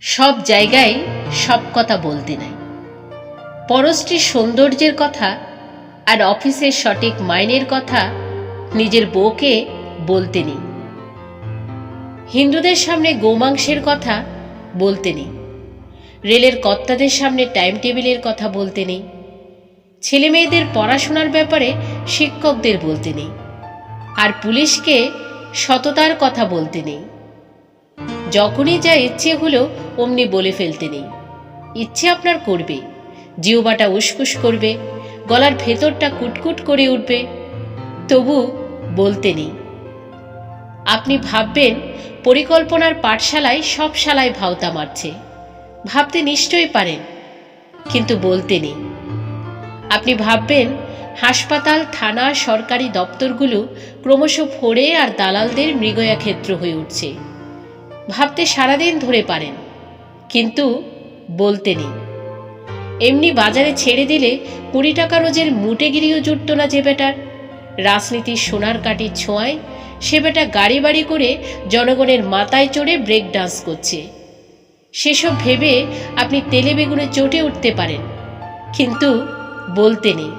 সব জায়গায় সব কথা বলতে নাই। পরশ্রীর সৌন্দর্যের কথা আর অফিসের সঠিক মাইনের কথা নিজের বউকে বলতে নেই। হিন্দুদের সামনে গোমাংসের কথা বলতে নেই। রেলের কর্তাদের সামনে টাইম টেবিলের কথা বলতে নেই। ছেলে মেয়েদের পড়াশোনার ব্যাপারে শিক্ষকদের বলতে নেই। আর পুলিশকে সততার কথা বলতে নেই। যখনই যা ইচ্ছে হলো অমনি বলে ফেলতে নেই। ইচ্ছে আপনার করবে, জিহ্বাটা উসকুস করবে, গলার ভেতরটা কুটকুট করে উঠবে, তবু বলতে নেই। আপনি ভাববেন পরিকল্পনার পাঠশালায় সব শালায় ভাওতা মারছে। ভাবতে নিশ্চয়ই পারেন, কিন্তু বলতে নেই। আপনি ভাববেন হাসপাতাল, থানা, সরকারি দপ্তরগুলো ক্রমশ ফোড়ে আর দালালদের মৃগয়া ক্ষেত্র হয়ে উঠছে। ভাবতে সারাদিন ধরে পারেন, কিন্তু বলতে নেই। এমনি বাজারে ছেড়ে দিলে 20 টাকা রোজের মুটেগিরিও জুটত না যে বেটার। রাজনীতির সোনার কাঠির ছোঁয়ায় সে বেটা গাড়ি বাড়ি করে জনগণের মাথায় চড়ে ব্রেক ডান্স করছে। সেসব ভেবে আপনি তেলে বেগুনে চটে উঠতে পারেন, কিন্তু বলতে নেই।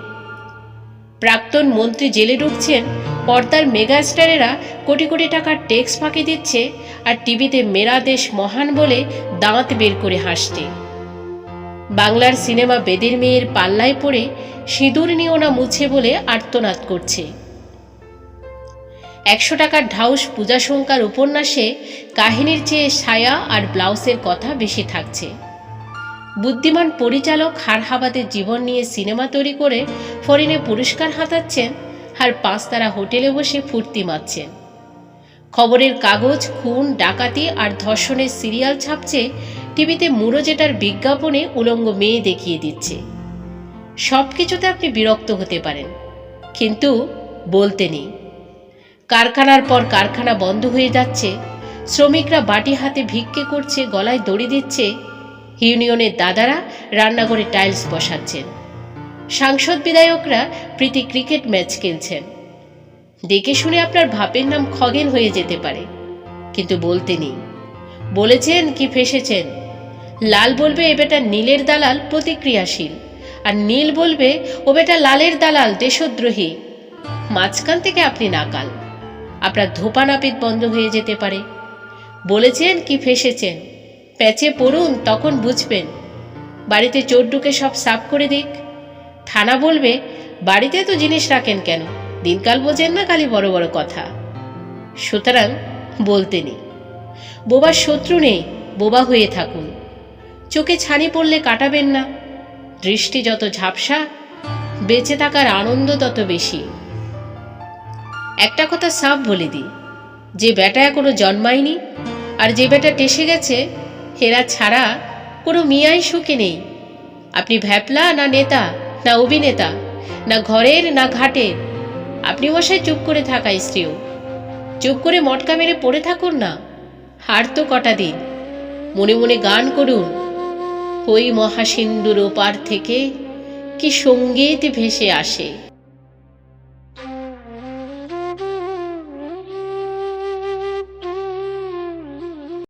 প্রাক্তন মন্ত্রী জেলে ঢুকছেন, পর্দার মেগাস্টারেরা কোটি কোটি টাকার ট্যাক্স ফাঁকি দিচ্ছে আর টিভিতে মেরা দেশ মহান বলে দাঁত বের করে হাসছে। বাংলার সিনেমা বেদের মেয়ের পাল্লায় পড়ে সিঁদুর নিও না মুছে বলে আর্তনাদ করছে। 100 টাকার ঢাউস পূজাশঙ্কার উপন্যাসে কাহিনীর চেয়ে ছায়া আর ব্লাউজের কথা বেশি থাকছে। বুদ্ধিমান পরিচালক হারহাবাদের জীবন নিয়ে সিনেমা তৈরি করে ফরিনে পুরস্কার হাতাচ্ছেন আর 5 তারা হোটেলে বসে ফুর্তি মারছেন। খবরের কাগজ খুন, ডাকাতি আর ধর্ষণের সিরিয়াল ছাপছে, টিভিতে মুড়ো যেটার বিজ্ঞাপনে উলঙ্গ মেয়ে দেখিয়ে দিচ্ছে। সব কিছুতে আপনি বিরক্ত হতে পারেন, কিন্তু বলতে নেই। কারখানার পর কারখানা বন্ধ হয়ে যাচ্ছে, শ্রমিকরা বাটি হাতে ভিক্ষে করছে, গলায় দড়ি দিচ্ছে। ইউনিয়নের দাদারা রান্নাঘরে টাইলস বসাচ্ছেন। সাংসদ বিধায়করা প্রীতি ক্রিকেট ম্যাচ খেলছেন। দেখে শুনে আপনার বাপের নাম খগেন হয়ে যেতে পারে, কিন্তু বলতে নেই। বলেছেন কি ফেসেছেন। লাল বলবে এ বেটা নীলের দালাল প্রতিক্রিয়াশীল, আর নীল বলবে ও বেটা লালের দালাল দেশদ্রোহী। মাঝখান থেকে আপনি নাকাল, আপনার ধোপা নাপিত বন্ধ হয়ে যেতে পারে। বলেছেন কি ফেসেছেন, প্যাচে পড়ুন, তখন বুঝবেন। বাড়িতে চোর ঢুকে সব সাফ করে দিক। থানা বলবে বাড়িতে তো জিনিস রাখেন কেন, দিনকাল বোঝেন না, খালি বড় বড় কথা। সুতরাং বলতে নেই। বোবার শত্রু নেই, বোবা হয়ে থাকুন। চোখে ছানি পড়লে কাটাবেন না। দৃষ্টি যত ঝাপসা, বেঁচে থাকার আনন্দ তত বেশি। একটা কথা সাফ বলে দিই, যে বেটা এখনো জন্মায়নি আর যে বেটা টেসে গেছে, হেরা ছাড়া কোনো মিয়াই সুখে নেই। আপনি ভ্যাপলা না নেতা না অভিনেতা, না ঘরের না ঘাটের। আপনি মশাই চুপ করে থাকা স্ত্রীও চুপ করে মটকা মেরে পড়ে থাকুন না। আর তো কটা দিন মনে মনে গান করুন, ওই মহাসিন্ধুর ওপার থেকে কি সঙ্গীত ভেসে আসে।